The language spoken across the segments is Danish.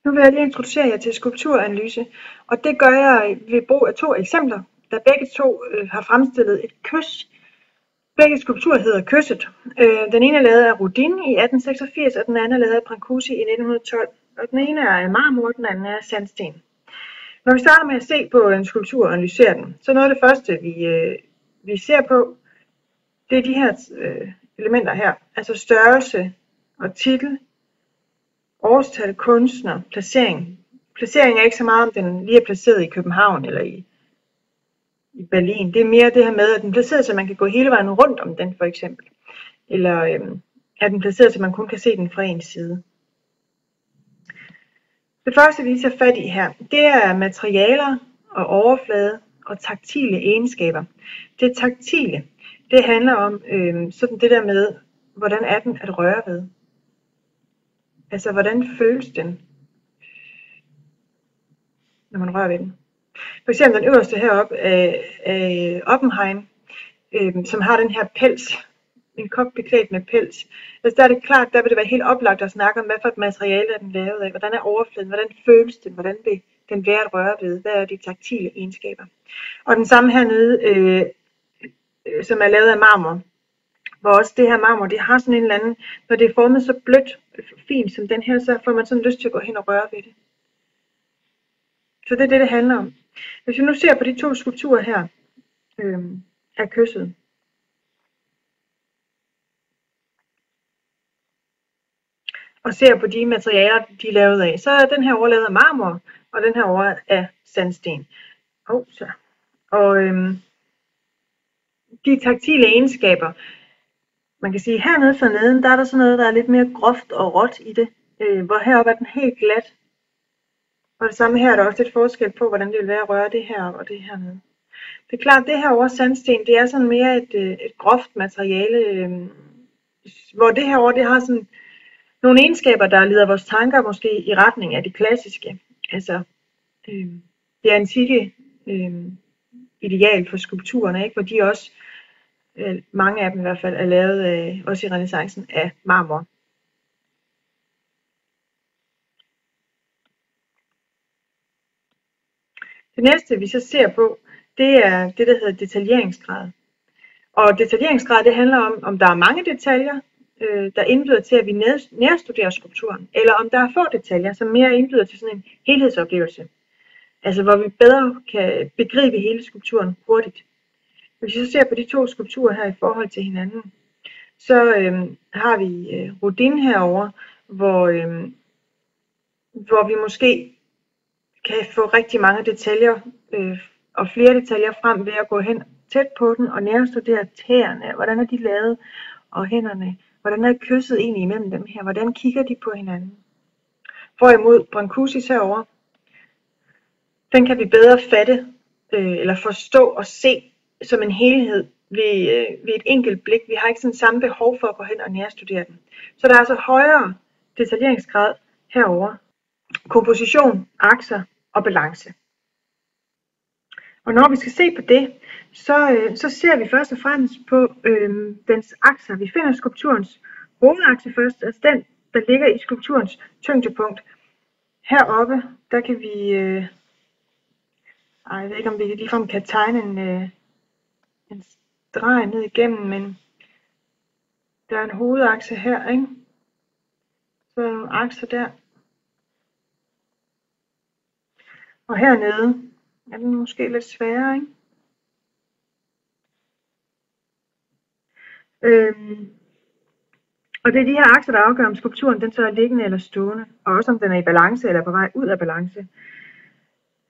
Nu vil jeg lige introducere jer til skulpturanalyse, og det gør jeg ved brug af 2 eksempler, der begge to har fremstillet et kys. Begge skulpturer hedder Kysset. Den ene er lavet af Rodin i 1886, og den anden er lavet af Brancusi i 1912. Og den ene er af marmor, og den anden er af sandsten. Når vi starter med at se på en skulptur og analysere den, så noget af det første, vi ser på, det er de her elementer her. Altså størrelse og titel, årstal, kunstner, placering. Placering er ikke så meget, om den lige er placeret i København eller i Berlin. Det er mere det her med, at den er placeret, så man kan gå hele vejen rundt om den, for eksempel. Eller er den placeret, så man kun kan se den fra en side. Det første, vi tager fat i her, det er materialer og overflade og taktile egenskaber. Det taktile, det handler om sådan det der med, hvordan er den at røre ved. Altså, hvordan føles den, når man rører ved den. For eksempel den øverste heroppe af Oppenheim, som har den her pels, en kop beklædt med pels. Altså der er det klart, der vil det være helt oplagt at snakke om, hvad for et materiale er den lavet af, hvordan er overfladen, hvordan føles den, hvordan vil den være at røre ved, hvad er de taktile egenskaber. Og den samme hernede, som er lavet af marmor, hvor også det her marmor, det har sådan en eller anden, når det er formet så blødt, fint som den her, så får man sådan lyst til at gå hen og røre ved det. Så det er det, det handler om. Hvis vi nu ser på de 2 skulpturer her, af Kysset. Og ser på de materialer, de er lavet af, så er den her overlaget af marmor, og den her over af sandsten. Og de taktile egenskaber, man kan sige hernede for neden, der er der sådan noget, der er lidt mere groft og råt i det, hvor heroppe er den helt glat. Og det samme her er der også lidt forskel på, hvordan det vil være at røre det her og det hernede. Det er klart, at det her over sandsten, det er sådan mere et groft materiale, hvor det her over, det har sådan nogle egenskaber, der leder vores tanker måske i retning af det klassiske. Altså det antikke ideal for skulpturerne, ikke? Hvor de også, mange af dem i hvert fald, er lavet også i renæssancen af marmor. Det næste vi så ser på, det er det, der hedder detaljeringsgrad. Og detaljeringsgrad, det handler om der er mange detaljer, der indbyder til, at vi nærstuderer skulpturen, eller om der er få detaljer, som mere indbyder til sådan en helhedsoplevelse. Altså hvor vi bedre kan begribe hele skulpturen hurtigt. Hvis vi så ser på de 2 skulpturer her i forhold til hinanden, så har vi Rodin herover, hvor vi måske kan få rigtig mange detaljer og flere detaljer frem ved at gå hen tæt på den og nærstudere tæerne, hvordan er de lavet, og hænderne, hvordan er kysset egentlig imellem dem her, hvordan kigger de på hinanden. Hvorimod Brancusis herover, den kan vi bedre fatte eller forstå og se som en helhed ved et enkelt blik. Vi har ikke sådan samme behov for at gå hen og nærstudere den. Så der er altså højere detaljeringsgrad herover. Komposition, akser og balance. Og når vi skal se på det, så ser vi først og fremmest på dens akser. Vi finder skulpturens hovedakse først, altså den, der ligger i skulpturens tyngdepunkt. Heroppe, der kan vi, jeg ved ikke om vi ligefrem kan tegne en streg ned igennem, men der er en hovedakse her, ikke? Så er der nogle akser der. Og hernede er den måske lidt sværere, ikke? Og det er de her akser, der afgør, om skulpturen den så er liggende eller stående, og også om den er i balance eller på vej ud af balance.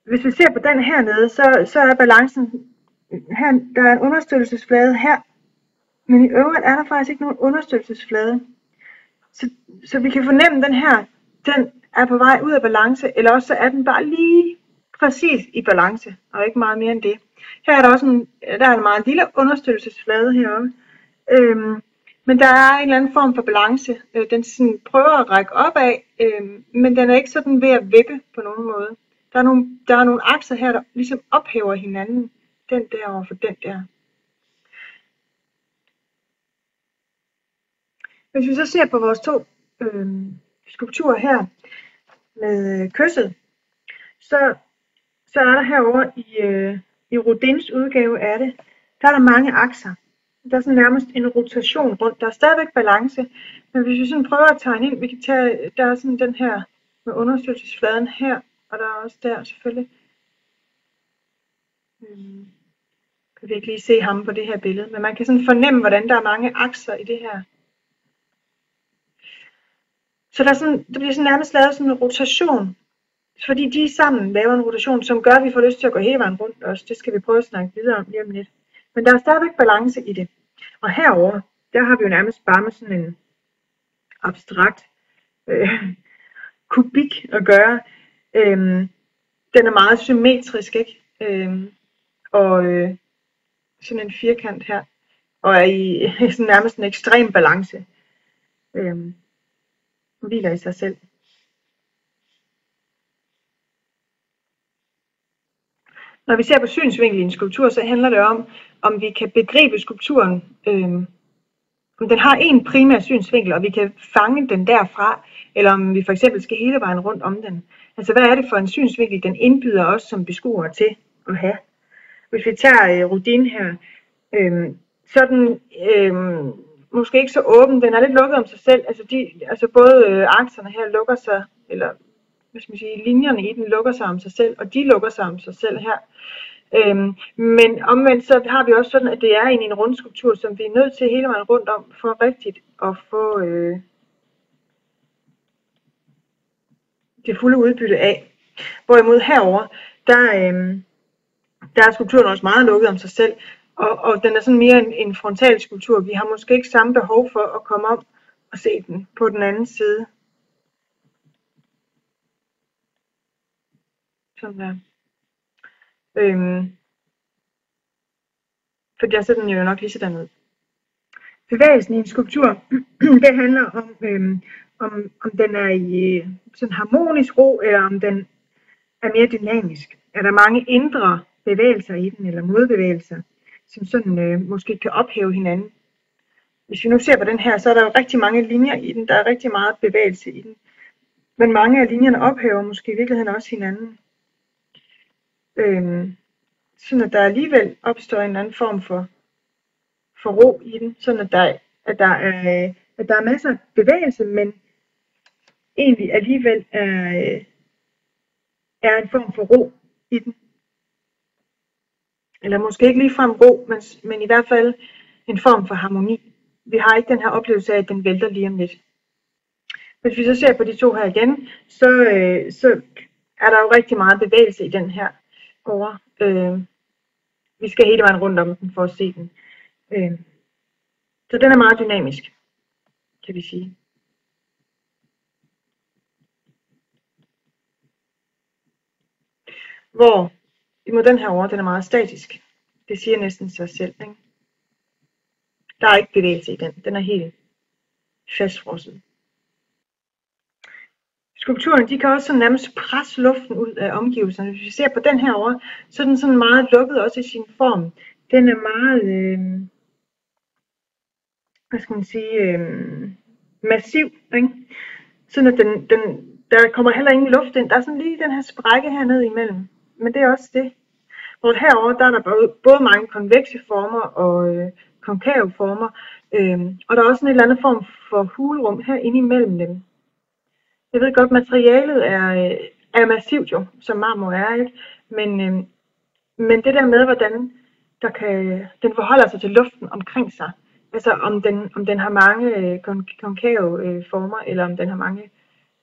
Hvis vi ser på den hernede, så er balancen her, der er en understøttelsesflade her, men i øvrigt er der faktisk ikke nogen understøttelsesflade. Så vi kan fornemme, at den her, den er på vej ud af balance, eller også så er den bare lige præcis i balance, og ikke meget mere end det. Her er der også en meget lille understøttelsesflade heroppe, men der er en eller anden form for balance. Den sådan prøver at række opad, men den er ikke sådan ved at vippe på nogen måde. Der er nogle akser her, der ligesom ophæver hinanden, den der over for den der. Hvis vi så ser på vores 2 skulpturer her, med kysset, så er der herovre i Rodins udgave af det, der er der mange akser. Der er sådan nærmest en rotation rundt. Der er stadigvæk balance, men hvis vi sådan prøver at tegne ind, vi kan tage, der er sådan den her med understøttelsesfladen her, og der er også der selvfølgelig. Kan vi ikke lige se ham på det her billede, men man kan sådan fornemme, hvordan der er mange akser i det her. Så der bliver sådan nærmest lavet sådan en rotation, fordi de sammen laver en rotation, som gør, at vi får lyst til at gå hele vejen rundt også. Det skal vi prøve at snakke videre om lige om lidt. Men der er stadigvæk balance i det. Og herover, der har vi jo nærmest bare med sådan en abstrakt kubik at gøre. Den er meget symmetrisk, ikke? Og sådan en firkant her, og er i sådan nærmest en ekstrem balance. Hviler i sig selv. Når vi ser på synsvinkel i en skulptur, så handler det om vi kan begribe skulpturen, om den har en primær synsvinkel, og vi kan fange den derfra, eller om vi for eksempel skal hele vejen rundt om den. Altså hvad er det for en synsvinkel, den indbyder os som beskuere til at have? Hvis vi tager Rodin her, så er den måske ikke så åben, den er lidt lukket om sig selv. Altså både akserne her lukker sig, eller hvad skal man sige, linjerne i den lukker sig om sig selv, og de lukker sig om sig selv her. Men omvendt så har vi også sådan, at det er en rundskulptur, som vi er nødt til hele vejen rundt om, for rigtigt at få det fulde udbytte af. Hvorimod herover der er skulpturen også meget lukket om sig selv, og den er sådan mere en frontal skulptur. Vi har måske ikke samme behov for at komme om og se den på den anden side. Sådan der. For der ser den jo nok lige sådan ud. Bevægelsen i en skulptur, det handler om den er i sådan harmonisk ro, eller om den er mere dynamisk. Er der mange indre bevægelser i den, eller modbevægelser, som sådan måske kan ophæve hinanden. Hvis vi nu ser på den her, så er der jo rigtig mange linjer i den, der er rigtig meget bevægelse i den. Men mange af linjerne ophæver måske i virkeligheden også hinanden. Sådan at der alligevel opstår en anden form for ro i den, sådan at der er masser af bevægelse, men egentlig alligevel er en form for ro i den. Eller måske ikke ligefrem ro, men i hvert fald en form for harmoni. Vi har ikke den her oplevelse af, at den vælter lige om lidt. Hvis vi så ser på de to her igen, så er der jo rigtig meget bevægelse i den her over. Vi skal hele vejen rundt om den for at se den. Så den er meget dynamisk, kan vi sige. Hvor imod den her over, den er meget statisk. Det siger næsten sig selv, ikke? Der er ikke bevægelse i den. Den er helt fastfrosset. Skulpturen, de kan også sådan nærmest presse luften ud af omgivelserne. Hvis vi ser på den her over, så er den sådan meget lukket også i sin form. Den er meget, hvad skal man sige, massiv, ikke? Sådan at der kommer heller ingen luft ind. Der er sådan lige den her sprække hernede imellem. Men det er også det. Hvor herovre, der er der både mange konvekse former og konkave former. Og der er også en eller anden form for hulrum her inde imellem dem. Jeg ved godt, materialet er massivt jo, som marmor er, ikke? Men det der med, hvordan den forholder sig til luften omkring sig, altså om den har mange konkave former, eller om den har mange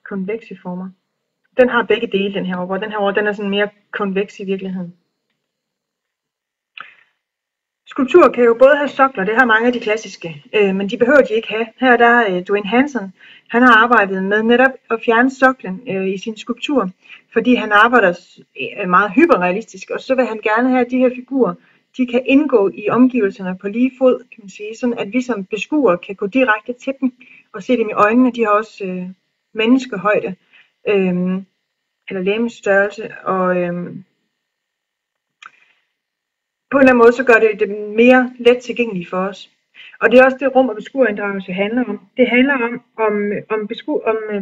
konvekse former. Den har begge dele, den her over. Den her over, den er sådan mere konveks i virkeligheden. Skulpturer kan jo både have sokler, det har mange af de klassiske, men de behøver de ikke have. Her der er Dwayne Hanson, han har arbejdet med netop at fjerne soklen i sin skulptur, fordi han arbejder meget hyperrealistisk, og så vil han gerne have, at de her figurer, de kan indgå i omgivelserne på lige fod, kan man sige, sådan at vi som beskuere kan gå direkte til dem og se dem i øjnene. De har også menneskehøjde, eller legemsstørrelse, og på en eller anden måde så gør det mere let tilgængeligt for os. Og det er også det rum, og beskuerinddragelse handler om. Det handler om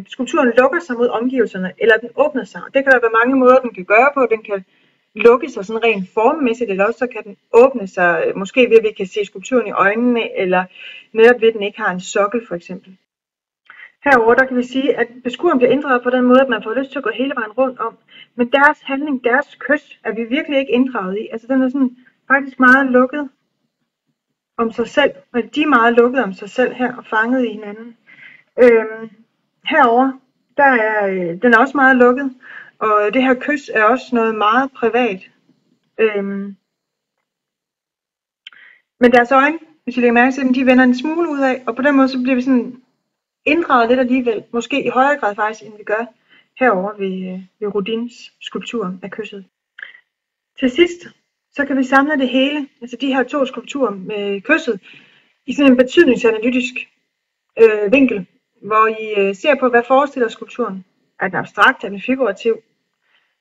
skulpturen lukker sig mod omgivelserne, eller den åbner sig. Det kan der være mange måder, den kan gøre på. Den kan lukke sig sådan rent formmæssigt, eller også så kan den åbne sig, måske ved at vi kan se skulpturen i øjnene, eller netop ved at den ikke har en sokkel for eksempel. Herover der kan vi sige, at beskueren bliver inddraget på den måde, at man får lyst til at gå hele vejen rundt om. Men deres handling, deres kys, er vi virkelig ikke inddraget i. Altså den er sådan faktisk meget lukket om sig selv, og de er meget lukket om sig selv her og fanget i hinanden. Herover der er den er også meget lukket, og det her kys er også noget meget privat. Men deres øjne, hvis I lægger mærke til dem, de vender en smule ud af, og på den måde så bliver vi sådan inddraget lidt alligevel, måske i højere grad faktisk, end vi gør herover ved Rodins skulptur af kysset. Til sidst, så kan vi samle det hele, altså de her 2 skulpturer med kysset, i sådan en betydningsanalytisk vinkel, hvor I ser på, hvad forestiller skulpturen. Er den abstrakt, er den figurativ?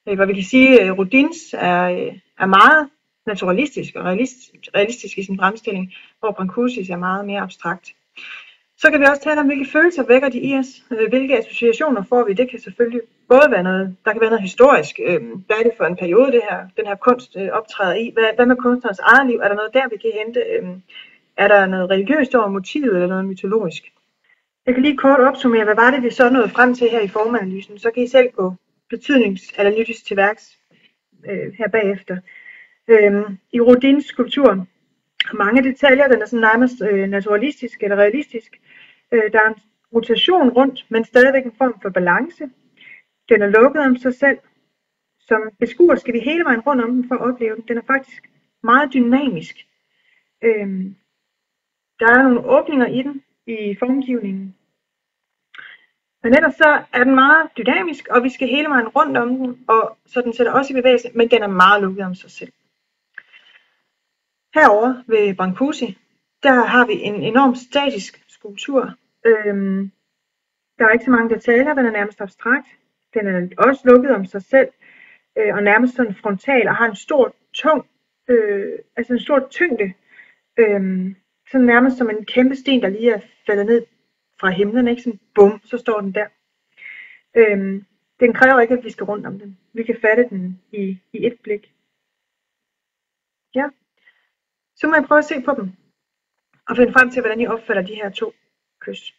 Hvor vi kan sige, at Rodins er meget naturalistisk og realistisk i sin fremstilling, hvor Brancusis er meget mere abstrakt. Så kan vi også tale om, hvilke følelser vækker de i os, hvilke associationer får vi. Det kan selvfølgelig både være noget, der kan være noget historisk. Hvad er det for en periode, den her kunst optræder i? Hvad med kunstnerens eget liv? Er der noget der, vi kan hente? Er der noget religiøst over motivet, eller noget mytologisk? Jeg kan lige kort opsummere, hvad var det, vi så nåede frem til her i formanalysen. Så kan I selv gå betydningsanalytisk til værks her bagefter. I Rodins skulptur mange detaljer, den er sådan nærmest naturalistisk eller realistisk. Der er en rotation rundt, men stadigvæk en form for balance. Den er lukket om sig selv. Som beskuer skal vi hele vejen rundt om den for at opleve den. Den er faktisk meget dynamisk. Der er nogle åbninger i den, i formgivningen. Men ellers så er den meget dynamisk, og vi skal hele vejen rundt om den, og så den sætter også i bevægelse, men den er meget lukket om sig selv. Herover ved Brancusi, der har vi en enormt statisk skulptur. Der er ikke så mange detaljer, den er nærmest abstrakt. Den er også lukket om sig selv, og nærmest sådan frontal, og har en stor en stor tyngde. Sådan nærmest som en kæmpe sten, der lige er faldet ned fra himlen, ikke? Sådan bum, så står den der. Den kræver ikke, at vi skal rundt om den. Vi kan fatte den i et blik. Ja. Så må jeg prøve at se på dem, og finde frem til, hvordan I opfatter de her 2 kys.